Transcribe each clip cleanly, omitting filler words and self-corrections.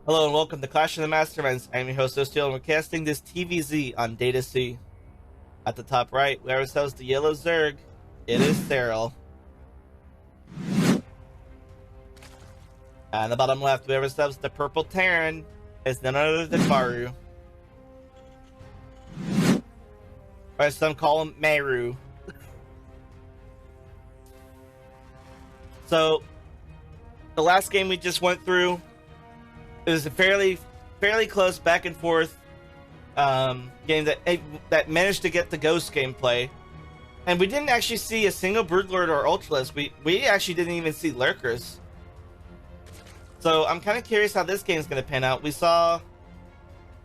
Hello and welcome to Clash of the Masterminds. I'm your host SeoulStEaL and we're casting this TvZ on Data C. At the top right, we have ourselves the yellow Zerg. It is Serral. And the bottom left, we have ourselves the purple Terran. It's none other than Maru. Or some call him Maru. So, the last game we just went through, it was a fairly close back and forth game that managed to get the ghost gameplay, and we didn't actually see a single Broodlord or Ultralisk. We actually didn't even see lurkers. So I'm kind of curious how this game's going to pan out. We saw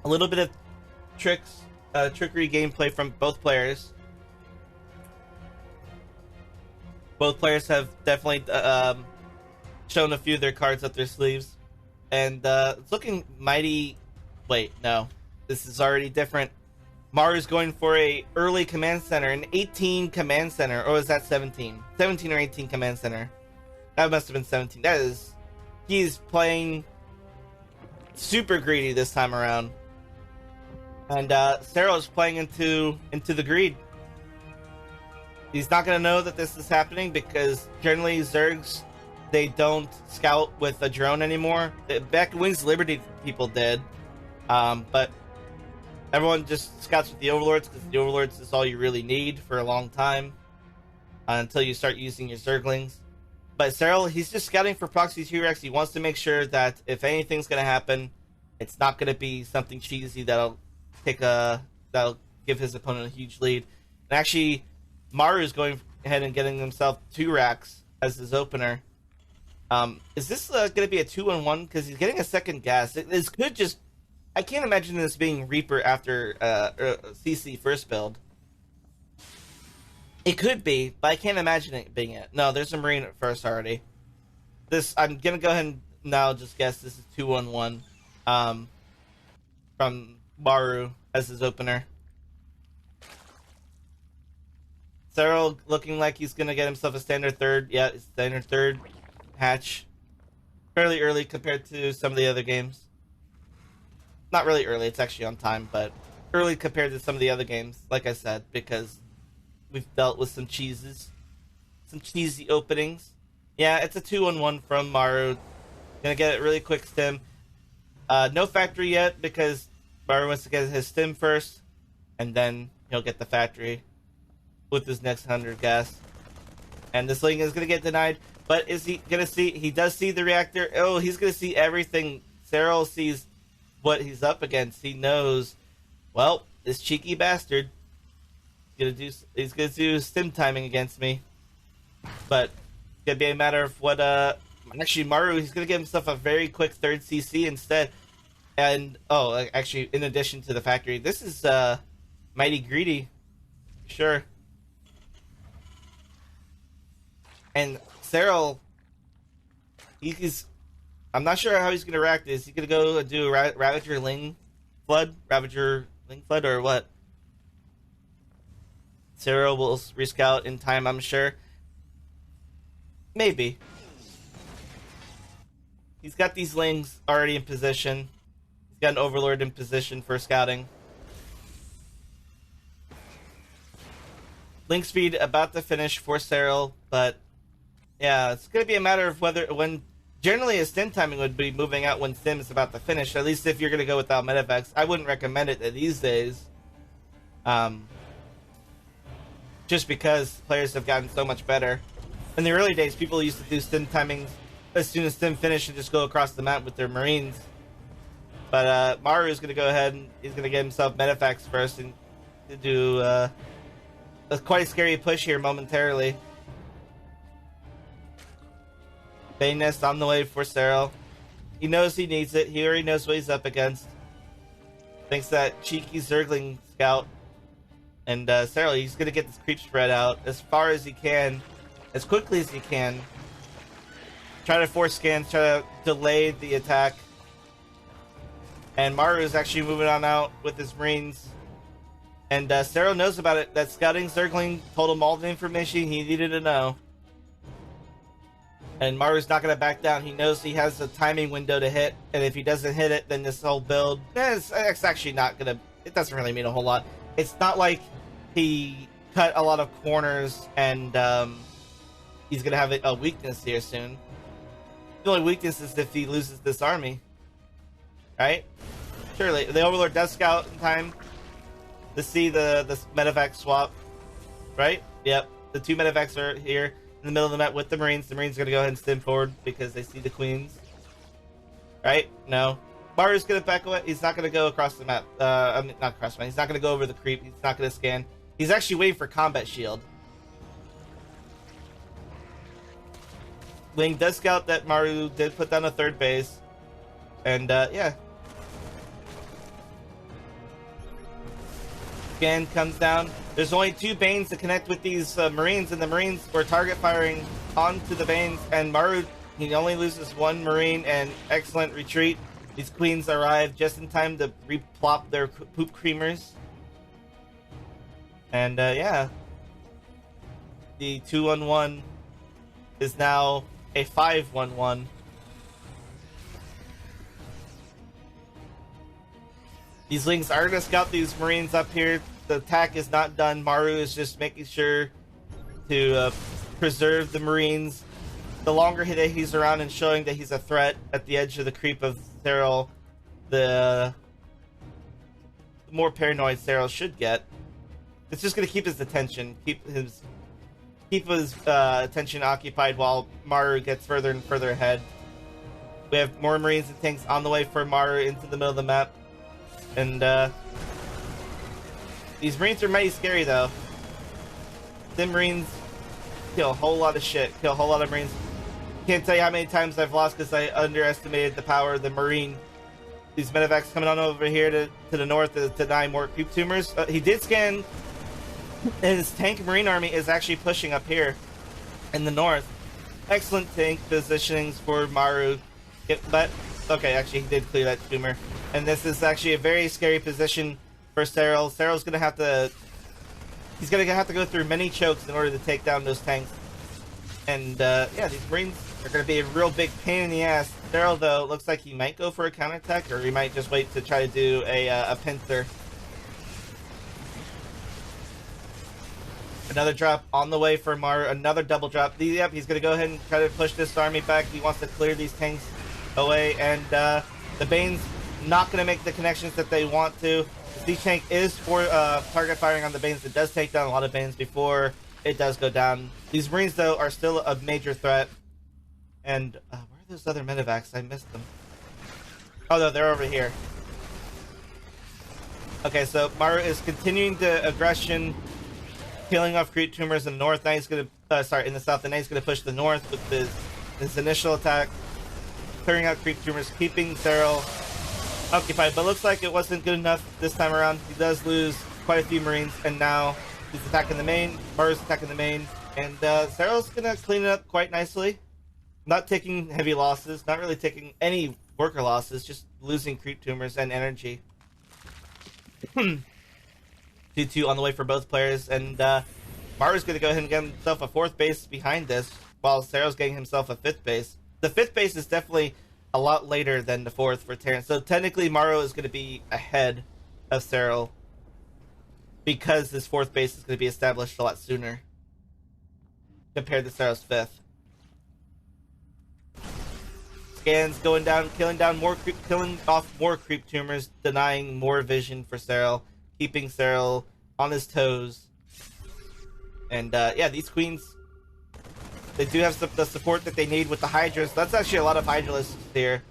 a little bit of trickery gameplay from both players. Both players have definitely shown a few of their cards up their sleeves. And it's looking mighty... Wait, no. This is already different. Maru's going for a early command center, an 18 command center. Or was that 17? 17 or 18 command center. That must have been 17. That is... He's playing super greedy this time around. And Serral is playing into the greed. He's not going to know that this is happening because generally Zergs, they don't scout with a drone anymore. Back in Wings of Liberty, people did. But everyone just scouts with the Overlords because the Overlords is all you really need for a long time. Until you start using your Zerglings. But Serral, he's just scouting for proxy T-Rex. He wants to make sure that if anything's going to happen, it's not going to be something cheesy that'll give his opponent a huge lead. And actually, Maru is going ahead and getting himself 2 racks as his opener. Is this going to be a 2-on-1? Because he's getting a second gas. This could just... I can't imagine this being Reaper after CC first build. It could be, but I can't imagine it being it. No, there's a Marine at first already. I'm going to go ahead and now just guess this is 2-on-1 from Maru as his opener. Serral looking like he's going to get himself a standard third. Yeah, it's standard third hatch. Fairly early compared to some of the other games. Not really early, it's actually on time, but early compared to some of the other games, like I said, because we've dealt with some cheeses. Some cheesy openings. Yeah, it's a 2-on-1 from Maru. Gonna get a really quick stim. No factory yet, because Maru wants to get his stim first, and then he'll get the factory with his next 100 gas. And this link is gonna get denied, but is he gonna see? He does see the reactor. Oh, he's gonna see everything. Serral sees what he's up against. He knows, well, this cheeky bastard he's gonna do stim timing against me. But it's gonna be a matter of what actually Maru, he's gonna give himself a very quick third CC instead. And oh, actually, in addition to the factory, this is mighty greedy. Sure. And Serral, I'm not sure how he's gonna react. Is he gonna go and do a Ravager Ling Flood? Ravager Ling Flood or what? Serral will rescout in time, I'm sure. Maybe. He's got these Lings already in position. He's got an Overlord in position for scouting. Link speed about to finish for Serral, but yeah, it's going to be a matter of when generally a stim timing would be moving out when stim is about to finish, at least if you're going to go without Medivacs. I wouldn't recommend it these days. Just because players have gotten so much better. In the early days, people used to do stim timings as soon as stim finished and just go across the map with their Marines. But Maru is going to go ahead and he's going to get himself Medivacs first and do a quite a scary push here momentarily. Bane Nest on the way for Serral. He knows he needs it. He already knows what he's up against. Thanks to that cheeky Zergling scout. And Serral, he's going to get this creep spread out as far as he can, as quickly as he can. Try to force scans, try to delay the attack. And Maru is actually moving on out with his Marines. And Serral knows about it. That scouting Zergling told him all the information he needed to know. And Maru's not going to back down. He knows he has a timing window to hit, and if he doesn't hit it, then this whole build, it's actually not going to, it doesn't really mean a whole lot. It's not like he cut a lot of corners and he's going to have a weakness here soon. The only weakness is if he loses this army. Right? Surely. The Overlord does scout in time to see the medevac swap. Right? Yep. The two medevacs are here in the middle of the map with the Marines. The Marines are going to go ahead and stim forward because they see the Queens. Right? No. Maru's going to back away. He's not going to go across the map. I mean, not across the map. He's not going to go over the creep. He's not going to scan. He's actually waiting for combat shield. Ling does scout that Maru did put down a third base. And, yeah. Scan comes down. There's only 2 Banes to connect with these Marines, and the Marines were target firing onto the Banes, and Maru, he only loses 1 Marine, and excellent retreat. These Queens arrive just in time to replop their poop creamers. And, yeah. The 2-1-1 is now a 5-1-1. These Lings are going to scout these Marines up here. The attack is not done. Maru is just making sure to preserve the Marines. The longer that he's around and showing that he's a threat at the edge of the creep of Serral, the more paranoid Serral should get. It's just going to keep his attention, keep his attention occupied while Maru gets further and further ahead. We have more Marines and tanks on the way for Maru into the middle of the map. And, these Marines are mighty scary, though. Them Marines kill a whole lot of shit. Kill a whole lot of Marines. Can't tell you how many times I've lost because I underestimated the power of the Marine. These medevacs coming on over here to the north to deny more creep tumors. He did scan, and his tank Marine army is actually pushing up here in the north. Excellent tank positionings for Maru. But, okay, actually he did clear that tumor. And this is actually a very scary position for Serral. Serral's gonna have to... He's gonna have to go through many chokes in order to take down those tanks. And, yeah, these Marines are gonna be a real big pain in the ass. Serral, though, looks like he might go for a counterattack, or he might just wait to try to do a pincer. Another drop on the way for Maru. Another double drop. Yep, he's gonna go ahead and try to push this army back. He wants to clear these tanks away, and the Banes not going to make the connections that they want to. The siege tank is for target firing on the Banes. It does take down a lot of Banes before it does go down. These Marines, though, are still a major threat. And where are those other medevacs? I missed them. Oh, no, they're over here. Okay, so Maru is continuing the aggression, killing off creep tumors in the north. Now he's going to, sorry, in the south. And now he's going to push the north with his initial attack, clearing out creep tumors, keeping Serral occupied, but looks like it wasn't good enough this time around. He does lose quite a few Marines, and now he's attacking the main. Maru's attacking the main, and Serral's gonna clean it up quite nicely. Not taking heavy losses, not really taking any worker losses, just losing creep tumors and energy. 2-2 on the way for both players, and Maru's gonna go ahead and get himself a 4th base behind this, while Serral's getting himself a 5th base. The 5th base is definitely a lot later than the 4th for Terran. So technically Maru is going to be ahead of Serral because this 4th base is going to be established a lot sooner compared to Serral's 5th. Scans going down, killing off more creep tumors, denying more vision for Serral, keeping Serral on his toes. And yeah, these Queens, they do have the support that they need with the Hydras. That's actually a lot of Hydralisks here.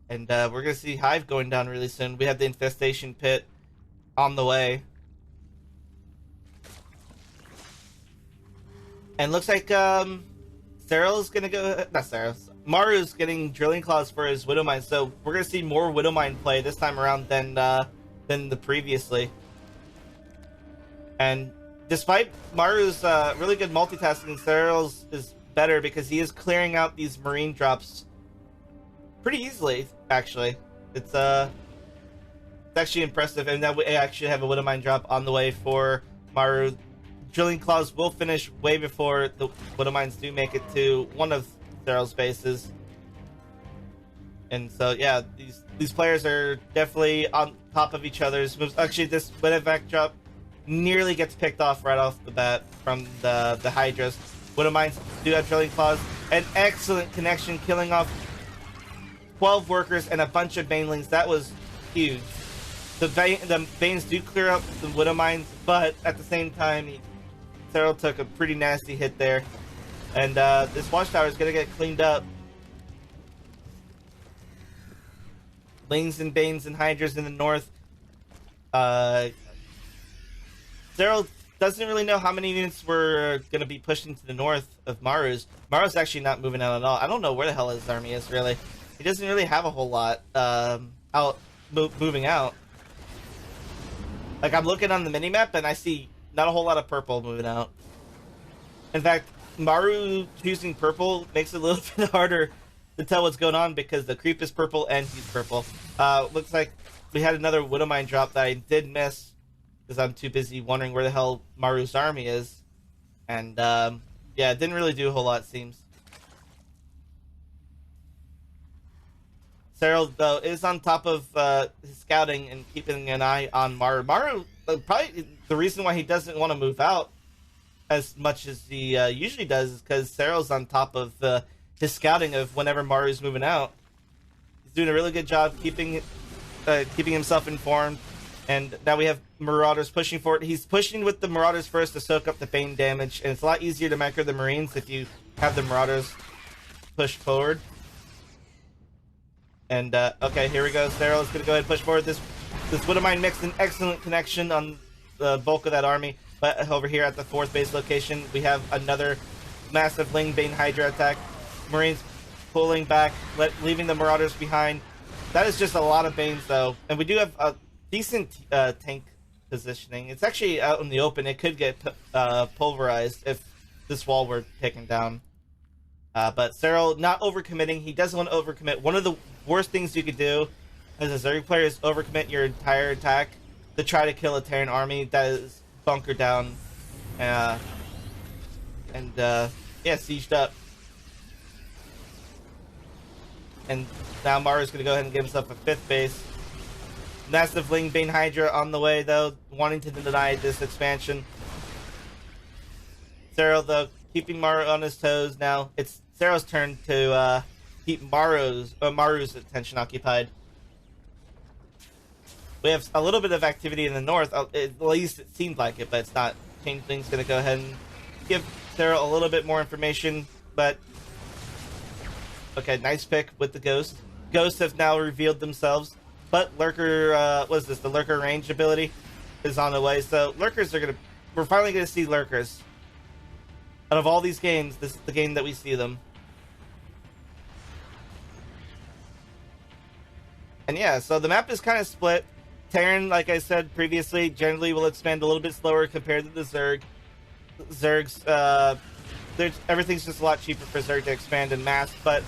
And we're going to see Hive going down really soon. We have the Infestation Pit on the way. And looks like Serral's going to go... Not Serral. Maru's getting Drilling Claws for his Widowmine. So we're going to see more Widowmine play this time around than the previously. And despite Maru's really good multitasking, Serral's is better because he is clearing out these Marine drops pretty easily, actually. It's actually impressive, and that we actually have a Widowmine drop on the way for Maru. drilling claws will finish way before the 𝙀𝙋𝙋𝘼𝙉 do make it to one of Serral's bases. And so, yeah, these players are definitely on top of each other's moves. Actually, this 𝙀𝙀𝙋𝙋𝘼𝙉 drop nearly gets picked off right off the bat from the Hydras. 𝙀𝙀𝙋𝙋𝘼𝙉 do have drilling claws. An excellent connection, killing off 12 workers and a bunch of banelings. That was huge. The Banes do clear up the 𝙀𝙀𝙋𝙋𝘼𝙉, but at the same time, Serral took a pretty nasty hit there. And this watchtower is going to get cleaned up. Lings and Banes and Hydras in the north. Serral doesn't really know how many units were going to be pushed into the north of Maru's. Maru's actually not moving out at all. I don't know where the hell his army is, really. He doesn't really have a whole lot moving out. Like, I'm looking on the minimap, and I see not a whole lot of purple moving out. In fact, Maru choosing purple makes it a little bit harder to tell what's going on because the creep is purple and he's purple. Looks like we had another 𝙀𝙀𝙋𝙉𝙉 drop that I did miss because I'm too busy wondering where the hell Maru's army is. And, yeah, it didn't really do a whole lot, it seems. Serral, though, is on top of his scouting and keeping an eye on Maru. Maru, probably the reason why he doesn't want to move out as much as he usually does is because Serral's on top of his scouting of whenever Maru's moving out. He's doing a really good job keeping himself informed. And now we have Marauders pushing forward. He's pushing with the Marauders first to soak up the Bane damage. And it's a lot easier to micro the Marines if you have the Marauders push forward. And, okay, here we go. Serral is going to go ahead and push forward. This 𝙀𝙀𝙋𝙼𝙉 mixed an excellent connection on the bulk of that army. But over here at the 4th base location, we have another massive Ling Bane Hydra attack. Marines pulling back, leaving the Marauders behind. That is just a lot of Banes, though. And we do have a decent tank positioning. It's actually out in the open. It could get pulverized if this wall were taken down. But Serral not overcommitting. He doesn't want to overcommit. One of the worst things you could do as a Zerg player is overcommit your entire attack to try to kill a Terran army that is bunkered down yeah, sieged up. And now Maru's going to go ahead and give himself a 5th base. Massive Ling Bane Hydra on the way, though, wanting to deny this expansion. Serral, though, keeping Maru on his toes now. It's Serral's turn to keep Maru's attention occupied. We have a little bit of activity in the north. At least it seemed like it, but it's not. Changeling's going to go ahead and give Serral a little bit more information, but... Okay, nice pick with the Ghost. Ghosts have now revealed themselves, but Lurker, what is this? The Lurker range ability is on the way, so Lurkers are we're finally going to see Lurkers. Out of all these games, this is the game that we see them. And yeah, so the map is kind of split. Terran, like I said previously, generally will expand a little bit slower compared to the Zerg. Zergs, everything's just a lot cheaper for Zerg to expand in mass, but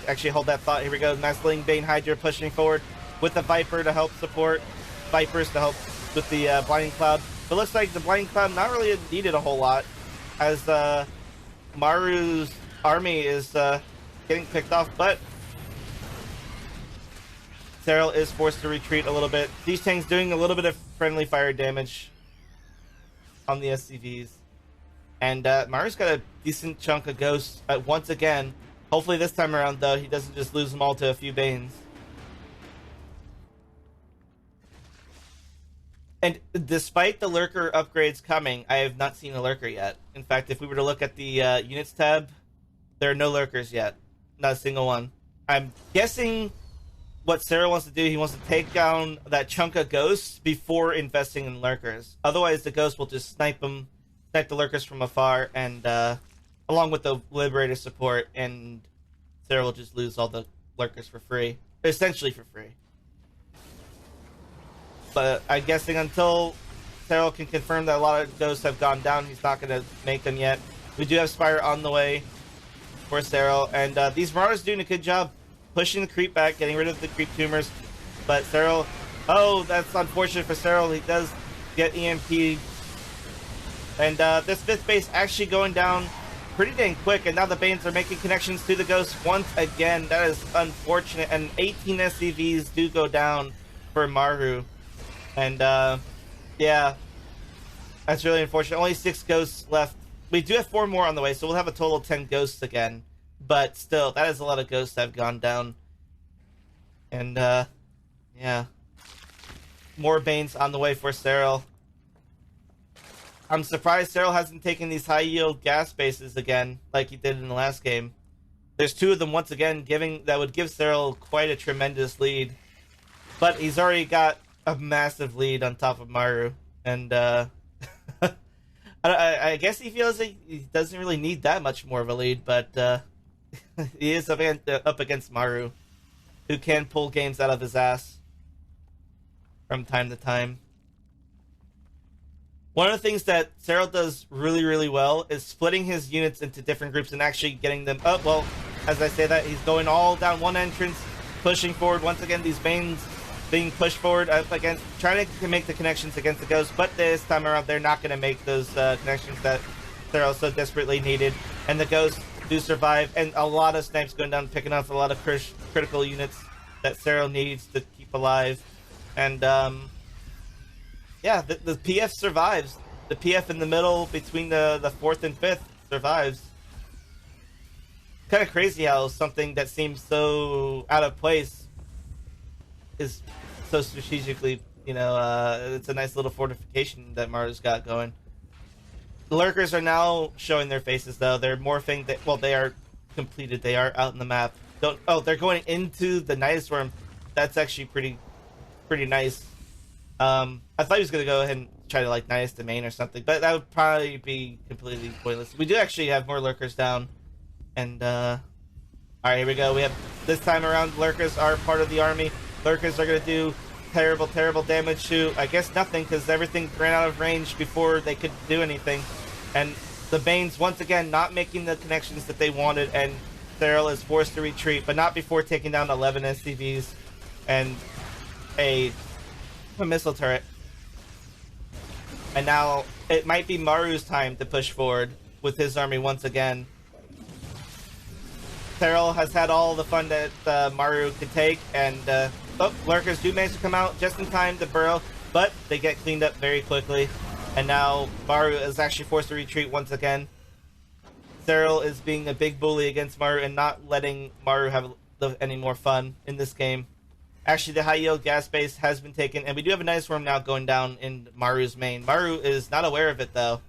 actually hold that thought. Here we go. Nice Ling Bane Hydra pushing forward with the Viper to help support. Vipers to help with the Blinding Cloud. But it looks like the Blinding Cloud not really needed a whole lot, as Maru's army is getting picked off, but Serral is forced to retreat a little bit. These tanks doing a little bit of friendly fire damage on the SCVs. And Maru's got a decent chunk of Ghosts once again. Hopefully this time around, though, he doesn't just lose them all to a few Banes. And despite the Lurker upgrades coming, I have not seen a Lurker yet. In fact, if we were to look at the Units tab, there are no Lurkers yet. Not a single one. I'm guessing what Serral wants to do, he wants to take down that chunk of Ghosts before investing in Lurkers. Otherwise, the Ghosts will just snipe the Lurkers from afar, and along with the Liberator support, and Serral will just lose all the Lurkers for free. Essentially for free. But I'm guessing until Serral can confirm that a lot of Ghosts have gone down, he's not going to make them yet. We do have Spire on the way for Serral, and these Marauders doing a good job pushing the creep back, getting rid of the creep tumors. But Serral, oh, that's unfortunate for Serral. He does get EMP. And this 5th base actually going down pretty dang quick, and now the Banes are making connections to the Ghost once again. That is unfortunate, and 18 SCVs do go down for Maru. And yeah, that's really unfortunate. Only 6 Ghosts left. We do have 4 more on the way, so we'll have a total of 10 Ghosts again. But still, that is a lot of Ghosts that have gone down. And yeah, more Banes on the way for Serral. I'm surprised Serral hasn't taken these high-yield gas bases again, like he did in the last game. There's 2 of them once again that would give Serral quite a tremendous lead. But he's already got a massive lead on top of Maru. And I guess he feels like he doesn't really need that much more of a lead, but he is up against Maru, who can pull games out of his ass from time to time. One of the things that Serral does really, really well is splitting his units into different groups and actually getting them up. Well, as I say that, he's going all down one entrance, pushing forward. Once again, these Banes being pushed forward up against, trying to make the connections against the Ghosts, but this time around, they're not going to make those connections that Serral so desperately needed. And the Ghosts do survive, and a lot of snipes going down, picking off a lot of critical units that Serral needs to keep alive. And yeah, the PF survives. The PF in the middle between the 4th and 5th survives. Kind of crazy how something that seems so out of place is so strategically, you know, it's a nice little fortification that Maru's got going. The Lurkers are now showing their faces, though. They're morphing. Well, they are completed. They are out in the map. Oh, they're going into the Night Swarm. That's actually pretty nice. I thought he was going to go ahead and try to, like, Nihilus Domain or something, but that would probably be completely pointless. We do actually have more Lurkers down, and, alright, here we go. We have, this time around, Lurkers are part of the army. Lurkers are going to do terrible, terrible damage to, I guess, nothing, because everything ran out of range before they could do anything. And the Banes, once again, not making the connections that they wanted, and Serral is forced to retreat, but not before taking down 11 SCVs and a missile turret. And now it might be Maru's time to push forward with his army once again. Serral has had all the fun that Maru could take, and Lurkers do manage to come out just in time to burrow, but they get cleaned up very quickly. And now Maru is actually forced to retreat once again. Serral is being a big bully against Maru and not letting Maru have any more fun in this game. Actually, the high-yield gas base has been taken, and we do have a Night Swarm now going down in Maru's main. Maru is not aware of it, though.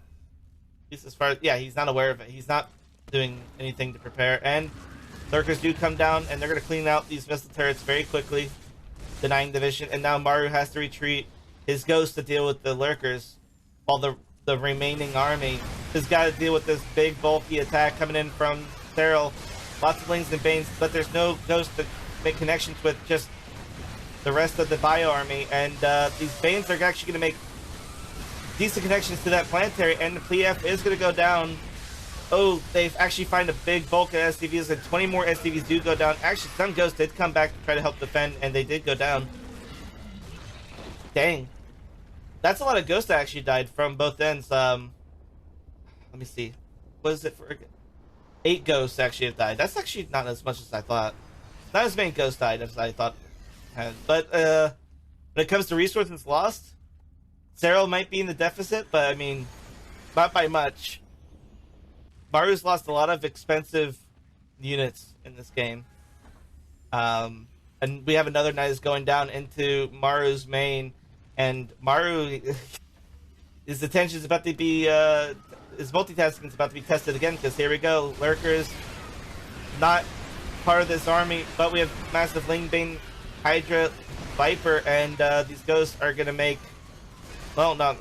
He's he's not aware of it. He's not doing anything to prepare. And Lurkers do come down, and they're going to clean out these missile turrets very quickly, denying the vision. And now Maru has to retreat his Ghost to deal with the Lurkers, while the remaining army has got to deal with this big, bulky attack coming in from Serral. Lots of Lings and Banes, but there's no Ghost to make connections with, just the rest of the Bio army, and these Banes are actually going to make decent connections to that planetary, and the PF is going to go down. Oh, they've actually found a big bulk of SCVs, and 20 more SCVs do go down. Actually, some Ghosts did come back to try to help defend, and they did go down. Dang. That's a lot of Ghosts that actually died from both ends. Let me see. What is it for? 8 Ghosts actually have died. That's actually not as much as I thought. Not as many Ghosts died as I thought. But when it comes to resources lost, Serral might be in the deficit, but I mean, not by much. Maru's lost a lot of expensive units in this game. And we have another Nihilus going down into Maru's main, and Maru, his attention is about to be, his multitasking is about to be tested again, because here we go, Lurkers, not part of this army, but we have massive Lingbane, Hydra, Viper, and these Ghosts are going to make, well, no,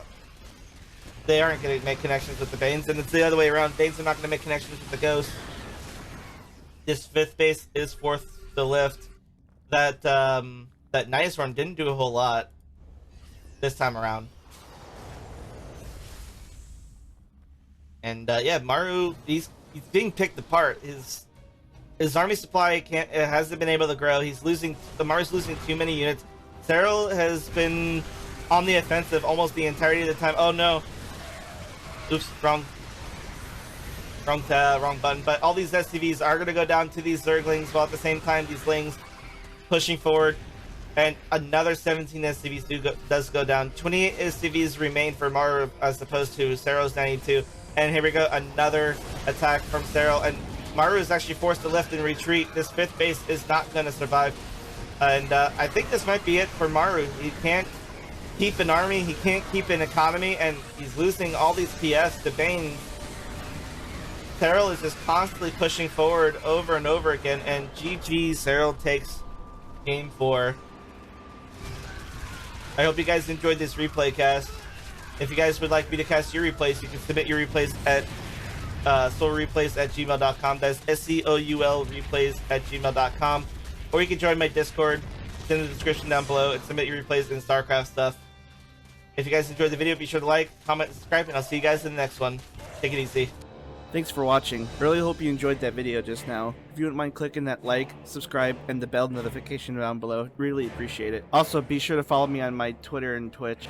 they aren't going to make connections with the Banes, and it's the other way around. Banes are not going to make connections with the Ghosts. This 5th base is forced to lift. That Night Swarm didn't do a whole lot this time around. And yeah, Maru, he's being picked apart. His army supply hasn't been able to grow. Maru's losing too many units. Serral has been on the offensive almost the entirety of the time. Oh no. Oops, wrong button. But all these SCVs are going to go down to these Zerglings, while at the same time these Lings pushing forward. And another 17 SCVs does go down. 28 SCVs remain for Maru as opposed to Serral's 92. And here we go, another attack from Serral. And Maru is actually forced to lift and retreat. This 5th base is not going to survive. And I think this might be it for Maru. He can't keep an army, he can't keep an economy, and he's losing all these PS to Bane. Serral is just constantly pushing forward over and over again, and GG, Serral takes game 4. I hope you guys enjoyed this replay cast. If you guys would like me to cast your replays, you can submit your replays at seoulreplays@gmail.com. That's SeOUL replays@gmail.com. Or you can join my Discord. It's in the description down below, and submit your replays and StarCraft stuff. If you guys enjoyed the video, be sure to like, comment, and subscribe, and I'll see you guys in the next one. Take it easy. Thanks for watching. Really hope you enjoyed that video just now. If you wouldn't mind clicking that like, subscribe, and the bell notification down below, really appreciate it. Also, be sure to follow me on my Twitter and Twitch.